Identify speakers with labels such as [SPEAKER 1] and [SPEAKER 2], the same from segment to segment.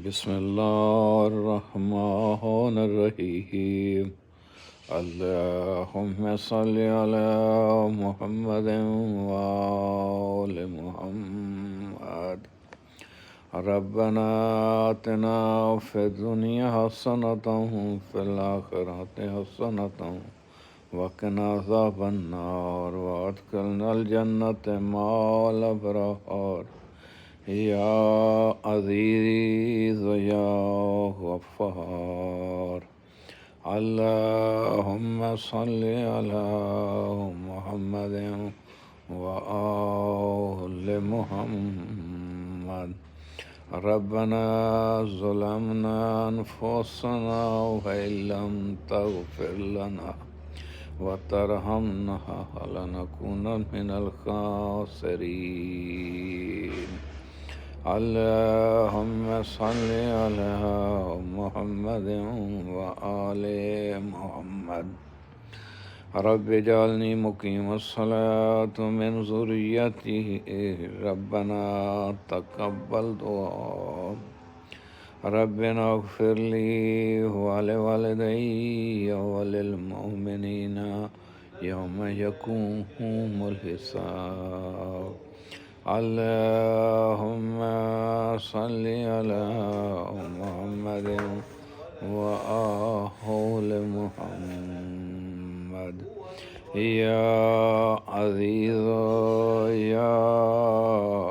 [SPEAKER 1] بسم الله الرحمن الرحيم. اللهم صل على محمد وآل محمد. ربنا آتنا في الدنيا حسنة وفي الآخرة حسنة وقنا عذاب النار وادخلنا الجنة مع الأبرار. یا عزیز یا غفار. اللهم صل على محمد وآل محمد. ربنا ظلمنا أنفسنا وإن لم تغفر لنا وترحمنا لنكونن من الخاسرين. اللهم صل على محمد وآل محمد. رب اجعلني مقيم الصلاة من ذريته. ربنا تقبل دعاء. ربنا اغفر لي ولوالدي وللمؤمنين يوم يقوم الحساب. اللهم صل على محمد وآل محمد. يا عزيز يا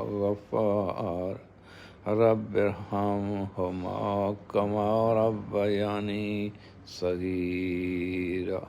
[SPEAKER 1] غفار. رب ارحمهما كما ربياني صغيرا.